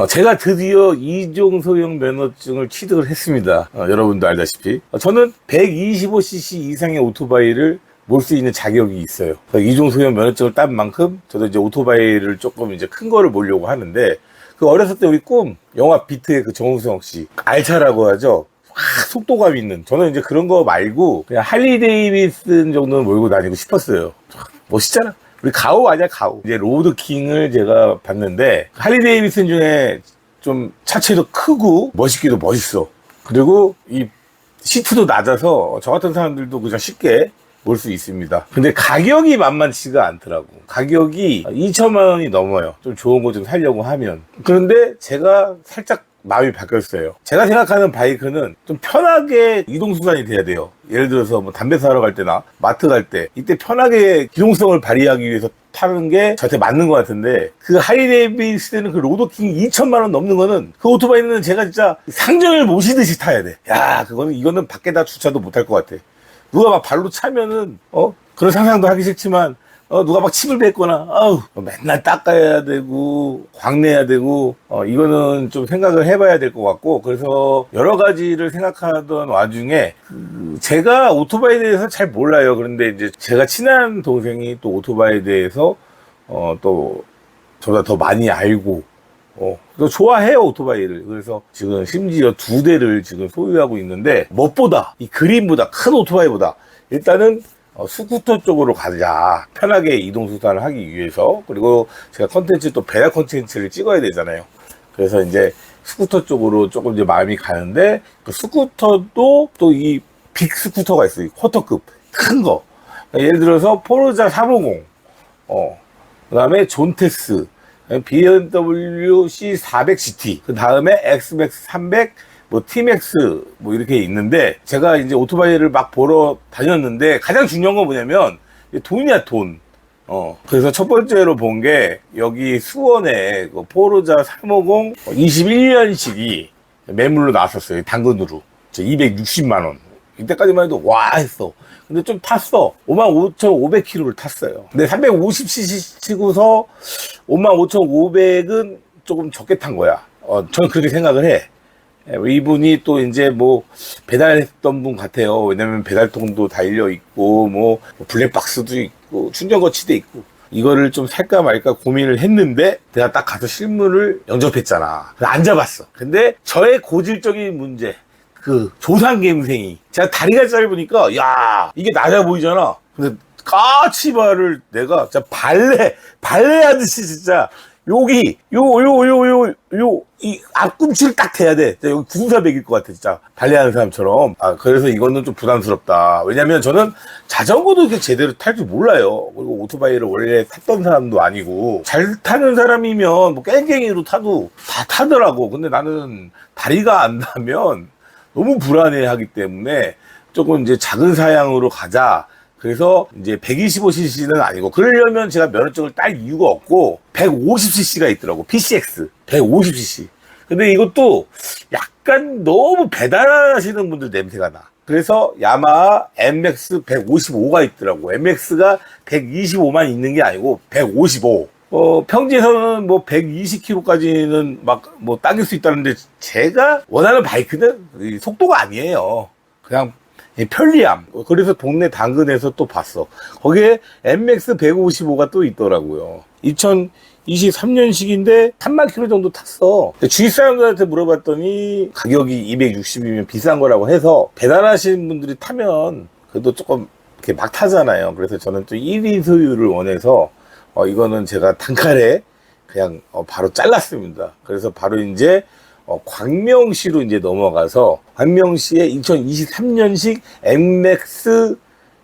제가 드디어 2종 소형 면허증을 취득을 했습니다. 여러분도 알다시피. 저는 125cc 이상의 오토바이를 몰 수 있는 자격이 있어요. 2종 소형 면허증을 딴 만큼 저도 이제 오토바이를 조금 이제 큰 거를 몰려고 하는데, 그 어렸을 때 우리 꿈, 영화 비트의 그 정우성 씨, 알차라고 하죠. 속도감 있는. 저는 이제 그런 거 말고 그냥 할리 데이비슨 정도는 몰고 다니고 싶었어요. 멋있잖아. 우리 가오 아니야, 가오. 이제 로드킹을 제가 봤는데, 할리 데이비슨 중에 좀 차체도 크고, 멋있기도 멋있어. 그리고 이 시트도 낮아서 저 같은 사람들도 그냥 쉽게 몰 수 있습니다. 근데 가격이 만만치가 않더라고. 가격이 2천만 원이 넘어요. 좀 좋은 거 좀 사려고 하면. 그런데 제가 살짝 마음이 바뀌었어요. 제가 생각하는 바이크는 좀 편하게 이동수단이 돼야 돼요. 예를 들어서 뭐 담배 사러 갈 때나 마트 갈 때, 이때 편하게 기동성을 발휘하기 위해서 타는 게 저한테 맞는 것 같은데, 그 하이데이비스는 그 로드킹 2천만 원 넘는 거는, 그 오토바이는 제가 진짜 상점을 모시듯이 타야 돼. 야, 이거는 밖에다 주차도 못할 것 같아. 누가 막 발로 차면은 그런 상상도 하기 싫지만, 누가 막 침을 뱉거나, 맨날 닦아야 되고, 광내야 되고, 이거는 좀 생각을 해봐야 될 것 같고, 그래서 여러 가지를 생각하던 와중에, 제가 오토바이에 대해서 잘 몰라요. 그런데 이제 제가 친한 동생이 또 오토바이에 대해서, 또, 저보다 더 많이 알고, 또 좋아해요, 오토바이를. 그래서 지금 심지어 2대를 지금 소유하고 있는데, 무엇보다, 이 그린보다, 큰 오토바이보다, 일단은, 스쿠터 쪽으로 가자. 편하게 이동수단을 하기 위해서. 그리고 제가 또 배달 컨텐츠를 찍어야 되잖아요. 그래서 이제 스쿠터 쪽으로 조금 이제 마음이 가는데, 그 스쿠터도 또 이 빅 스쿠터가 있어요. 쿼터급. 큰 거. 예를 들어서 포르자 350. 그 다음에 존테스. BMW C400GT. 그 다음에 XMAX 300. 뭐 Tmax 뭐 이렇게 있는데, 제가 이제 오토바이를 막 보러 다녔는데 가장 중요한 건 뭐냐면 돈이야, 돈. 그래서 첫 번째로 본 게 여기 수원에 그 포르자 350 21년식이 매물로 나왔었어요. 당근으로 260만 원. 이때까지만 해도 와 했어. 근데 좀 탔어. 55,500km를 탔어요. 근데 350cc 치고서 55,500은 조금 적게 탄 거야. 저는 그렇게 생각을 해. 이분이 또 이제 뭐 배달했던 분 같아요. 왜냐면 배달통도 달려 있고, 뭐 블랙박스도 있고, 충전 거치대 있고. 이거를 좀 살까 말까 고민을 했는데, 내가 딱 가서 실물을 영접했잖아. 그래서 안 잡았어. 근데 저의 고질적인 문제, 그 조상갱생이, 제가 다리가 짧으니까 야, 이게 낮아 보이잖아. 근데 까치발을 내가 진짜 발레 하듯이 진짜 여기 이 앞꿈치를 딱 대야 돼. 여기 구사백일 것 같아, 진짜 발레하는 사람처럼. 그래서 이거는 좀 부담스럽다. 왜냐면 저는 자전거도 이렇게 제대로 탈 줄 몰라요. 그리고 오토바이를 원래 탔던 사람도 아니고, 잘 타는 사람이면 뭐 깽깽이로 타도 다 타더라고. 근데 나는 다리가 안 닿으면 너무 불안해하기 때문에 조금 이제 작은 사양으로 가자. 그래서 이제 125cc는 아니고, 그러려면 제가 면허증을 딸 이유가 없고 150cc가 있더라고. PCX 150cc. 근데 이것도 약간 너무 배달하시는 분들 냄새가 나. 그래서 야마하 MX 155가 있더라고. MX가 125만 있는 게 아니고 155. 평지에서는 뭐 120km까지는 막 뭐 당길 수 있다는데, 제가 원하는 바이크는 이 속도가 아니에요. 그냥 편리함. 그래서 동네 당근에서 또 봤어. 거기에 MX 155가 또 있더라고요. 2023년식인데 3만 킬로 정도 탔어. 주위 사람들한테 물어봤더니 가격이 260이면 비싼 거라고 해서, 배달하시는 분들이 타면 그래도 조금 이렇게 막 타잖아요. 그래서 저는 또 1위 소유를 원해서 이거는 제가 단칼에 그냥 바로 잘랐습니다. 그래서 바로 이제 광명시로 이제 넘어가서, 광명시에 2023년식 MX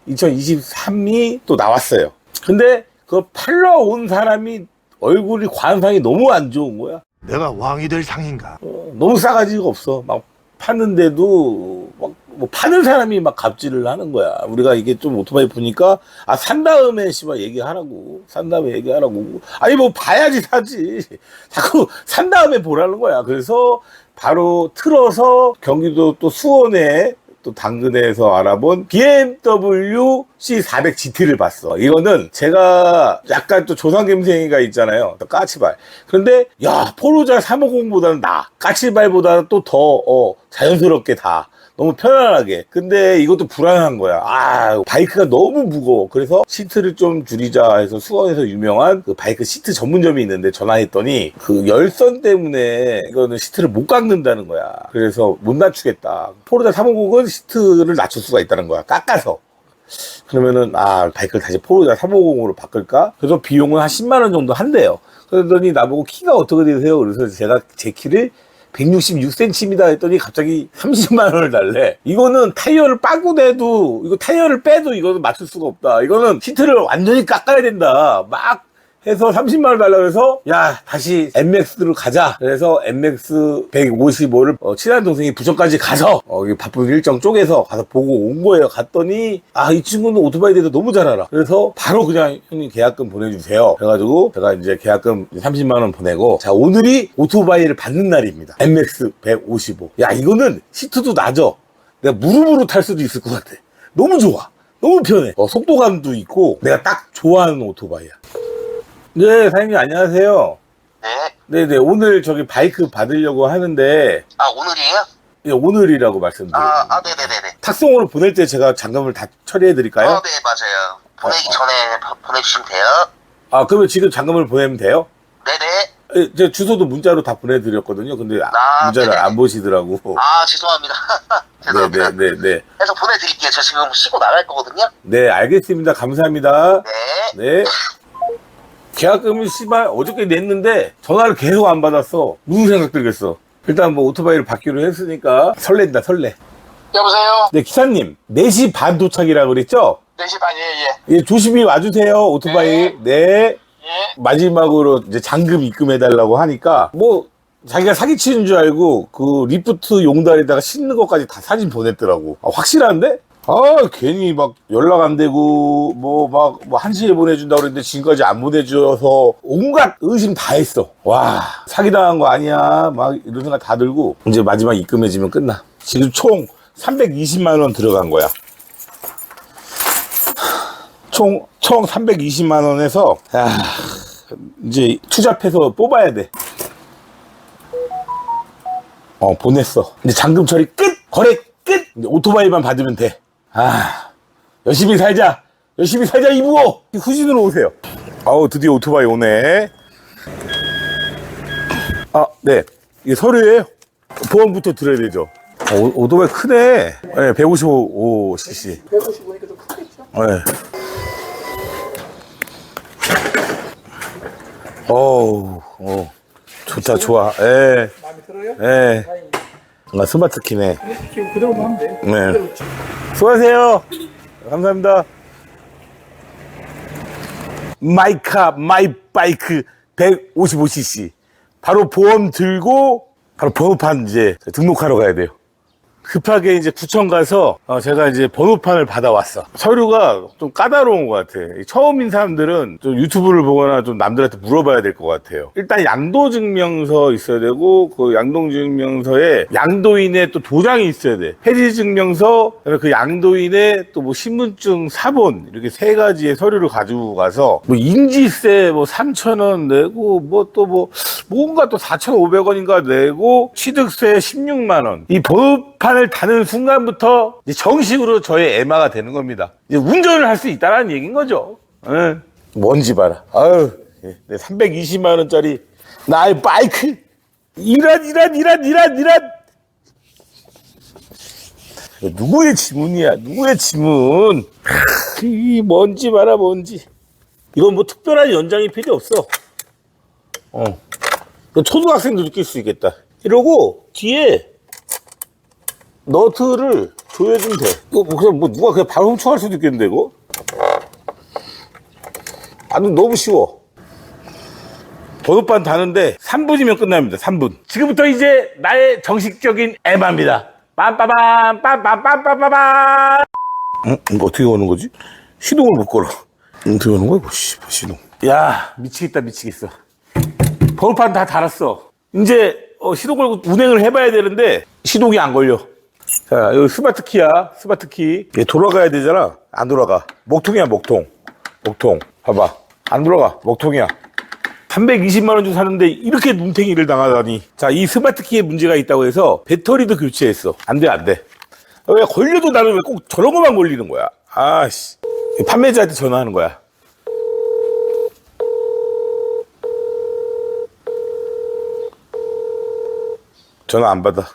2023이 또 나왔어요. 근데 그걸 팔러 온 사람이 얼굴이 관상이 너무 안 좋은 거야. 내가 왕이 될 상인가? 너무 싸가지가 없어. 막 파는데도 막 뭐 파는 사람이 막 갑질을 하는 거야. 우리가 이게 좀 오토바이 보니까, 산 다음에 씨발 얘기하라고. 산 다음에 얘기하라고. 아니 뭐 봐야지 사지. 자꾸 산 다음에 보라는 거야. 그래서 바로 틀어서 경기도 또 수원에 또 당근에서 알아본 BMW C400GT를 봤어. 이거는 제가 약간 또 조상김생이가 있잖아요. 또 까치발. 그런데 야, 포르자 350보다는 나아. 까치발보다는 또 더 자연스럽게 다. 너무 편안하게. 근데 이것도 불안한 거야. 바이크가 너무 무거워. 그래서 시트를 좀 줄이자 해서 수원에서 유명한 그 바이크 시트 전문점이 있는데 전화했더니 그 열선 때문에 이거는 시트를 못 깎는다는 거야. 그래서 못 낮추겠다. 포르자 350은 시트를 낮출 수가 있다는 거야. 깎아서. 그러면은 바이크를 다시 포르자 350으로 바꿀까? 그래서 비용은 한 10만 원 정도 한대요. 그러더니 나보고 키가 어떻게 되세요? 그래서 제가 제 키를 166cm입니다 했더니 갑자기 30만 원을 달래. 이거는 타이어를 빠고 내도, 이거 타이어를 빼도 이거는 맞출 수가 없다. 이거는 시트를 완전히 깎아야 된다. 막 해서 30만 원 달라고 해서 야, 다시 MX로 가자. 그래서 MX 155를 친한 동생이 부천까지 가서 바쁜 일정 쪼개서 가서 보고 온 거예요. 갔더니 이 친구는 오토바이 대해서 너무 잘 알아. 그래서 바로 그냥 형님 계약금 보내주세요. 그래가지고 제가 이제 계약금 30만 원 보내고, 자, 오늘이 오토바이를 받는 날입니다. MX 155. 야, 이거는 시트도 낮아. 내가 무릎으로 탈 수도 있을 것 같아. 너무 좋아. 너무 편해. 속도감도 있고 내가 딱 좋아하는 오토바이야. 네, 사장님 안녕하세요. 네. 네네, 오늘 저기 바이크 받으려고 하는데. 오늘이에요? 예, 오늘이라고 말씀드려요. 네네네네. 탁송으로 보낼 때 제가 잔금을 다 처리해 드릴까요? 네, 맞아요. 보내기 전에 보내주시면 돼요. 그러면 지금 잔금을 보내면 돼요? 네네. 예, 제가 주소도 문자로 다 보내드렸거든요. 근데 문자를 네네. 안 보시더라고. 죄송합니다. 죄송합니다. 네네네. 그래서 보내드릴게요. 저 지금 쉬고 나갈 거거든요. 네, 알겠습니다. 감사합니다. 네. 네. 계약금을 어저께 냈는데 전화를 계속 안 받았어. 무슨 생각 들겠어. 일단 뭐 오토바이를 받기로 했으니까 설렌다, 설레. 여보세요? 네, 기사님 4시 반 도착이라고 그랬죠? 4시 반, 예. 예, 조심히 와주세요, 오토바이. 네. 예. 마지막으로 이제 잔금 입금해달라고 하니까 뭐 자기가 사기치는 줄 알고 그 리프트 용달에다가 싣는 것까지 다 사진 보냈더라고. 확실한데? 괜히 막 연락 안 되고 뭐 1시에 보내준다고 그랬는데 지금까지 안 보내줘서 온갖 의심 다 했어. 와, 사기당한 거 아니야 막 이런 생각 다 들고 이제 마지막 입금해지면 끝나. 지금 총 320만 원 들어간 거야. 총 320만 원에서 이제 투잡해서 뽑아야 돼. 보냈어. 이제 잔금 처리 끝! 거래 끝! 이제 오토바이만 받으면 돼. 열심히 살자 이부호! 후진으로 오세요. 드디어 오토바이 오네. 네. 이게 서류예요. 보험부터 드려야 되죠. 오토바이 크네. 네, 155cc. 155니까 좀 크겠죠? 네. 좋다, 좋아. 예. 마음에 들어요? 예. 다행이다. 스마트 키네. 지금 그대로만 하면 돼. 네. 그대로. 수고하세요. 감사합니다. 마이카, 마이바이크 155cc. 바로 보험 들고, 바로 번호판 이제 등록하러 가야 돼요. 급하게 이제 구청 가서 제가 이제 번호판을 받아왔어. 서류가 좀 까다로운 것 같아. 처음인 사람들은 좀 유튜브를 보거나 좀 남들한테 물어봐야 될 것 같아요. 일단 양도증명서 있어야 되고, 그 양도증명서에 양도인의 또 도장이 있어야 돼. 해지증명서, 그다음에 그 양도인의 또 뭐 신분증 사본, 이렇게 3가지의 서류를 가지고 가서 뭐 인지세 뭐 3,000원 내고 뭔가 또 4,500원인가 내고 취득세 16만원. 이 번호판을 다는 순간부터 이제 정식으로 저의 애마가 되는 겁니다. 이제 운전을 할 수 있다는 얘기인 거죠. 먼지 봐라. 내 320만원짜리 나의 바이크. 이란. 누구의 지문이야, 누구의 지문. 이 먼지 봐라, 먼지. 이건 뭐 특별한 연장이 필요 없어. 초등학생도 느낄 수 있겠다. 이러고 뒤에 너트를 조여주면 돼. 이거 그냥 누가 그냥 바로 훔쳐갈 수도 있겠는데, 이거? 너무 쉬워. 번호판 다는데 3분이면 끝납니다. 3분. 지금부터 이제 나의 정식적인 에바입니다. 빰빠밤 빰빰빰빰빰빰. 이거 어떻게 오는 거지? 시동을 못 걸어. 어떻게 오는 거야? 시동. 야, 미치겠어. 번호판 다 달았어. 이제 시동 걸고 운행을 해봐야 되는데 시동이 안 걸려. 자, 여기 스마트 키야. 스마트 키. 얘 돌아가야 되잖아. 안 돌아가. 목통이야, 목통. 목통. 봐봐. 안 돌아가. 목통이야. 320만 원 주고 사는데 이렇게 눈탱이를 당하다니. 자, 이 스마트 키에 문제가 있다고 해서 배터리도 교체했어. 안 돼, 안 돼. 왜 걸려도 나는 왜 꼭 저런 것만 걸리는 거야? 아씨. 판매자한테 전화하는 거야. 전화 안 받아.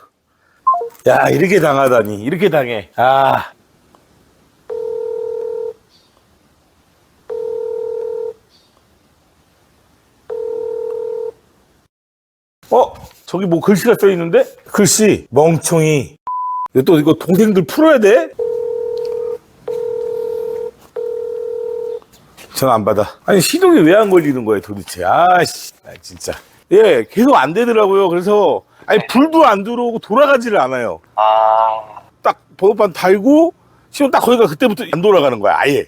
야, 이렇게 당하다니. 이렇게 당해. 아. 저기 뭐 글씨가 써 있는데? 글씨, 멍청이. 이거 동생들 풀어야 돼? 전화 안 받아. 아니, 시동이 왜 안 걸리는 거야, 도대체. 아씨. 진짜. 예, 계속 안 되더라고요. 그래서, 아니, 불도 안 들어오고 돌아가지를 않아요. 딱 번호판 달고, 시동 딱 거기가 그때부터 안 돌아가는 거야, 아예.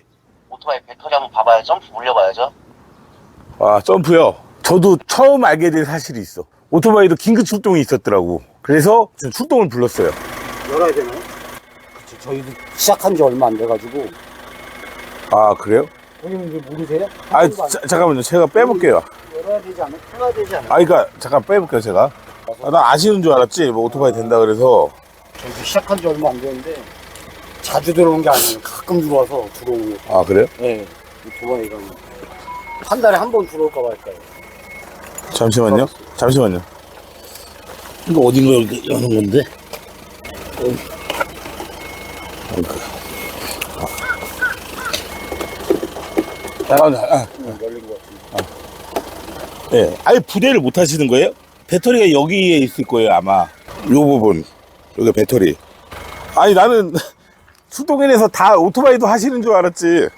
오토바이 배터리 한번 봐봐요. 점프 올려봐야죠. 아, 점프요. 저도 처음 알게 된 사실이 있어. 오토바이도 긴급 출동이 있었더라고. 그래서 좀 출동을 불렀어요. 열어야 되나요? 그쵸, 저희도 시작한 지 얼마 안 돼가지고. 아, 그래요? 형님 이제 모르세요? 아, 잠깐만요. 제가 빼볼게요. 열어야 되지 않아요? 켜야 되지 않아요? 아, 그니까, 잠깐 빼볼게요, 제가. 아, 나 아시는 줄 알았지. 뭐 오토바이 된다 그래서. 저희도 시작한 지 얼마 안 됐는데 자주 들어오는 게 아니에요. 가끔 들어와서 들어오는 거. 아, 그래요? 네. 오토바이가 한 달에 한 번 들어올까 말까요? 잠시만요. 잠시만요. 이거 어딘가 이렇게 여는 건데? 잠깐만요. 열린 것 같은데. 예. 아예 부대를 못 하시는 거예요? 배터리가 여기에 있을 거예요, 아마. 요 부분. 여기 배터리. 아니, 나는 출동해내서 다 오토바이도 하시는 줄 알았지.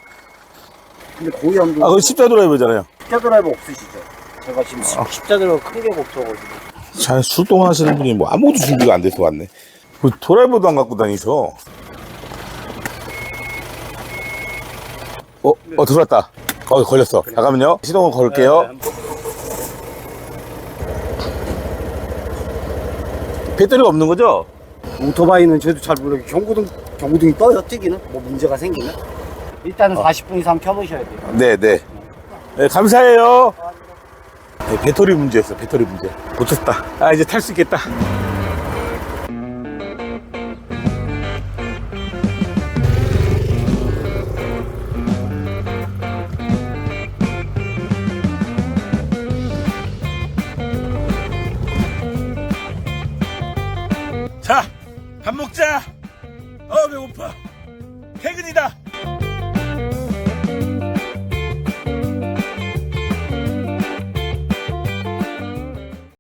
근데 거의 안 아, 들어. 그거 십자 드라이버잖아요. 십자 드라이버 없으시죠? 제가 지금 십자 드라이버 큰 게 없어가지고. 잘 출동하시는 분이 뭐 아무것도 준비가 안 돼서 왔네. 뭐 드라이버도 안 갖고 다니셔. 들어왔다. 걸렸어. 잠깐만요. 시동을 걸을게요. 배터리가 없는 거죠? 오토바이는 저도 잘 모르겠어요. 경고등이 떠요, 뜨기는? 뭐 문제가 생기면? 일단은 40분 이상 켜보셔야 돼요. 네네. 네, 감사해요. 네, 배터리 문제였어, 배터리 문제. 고쳤다. 아, 이제 탈 수 있겠다. 자, 밥 먹자. 배고파. 퇴근이다.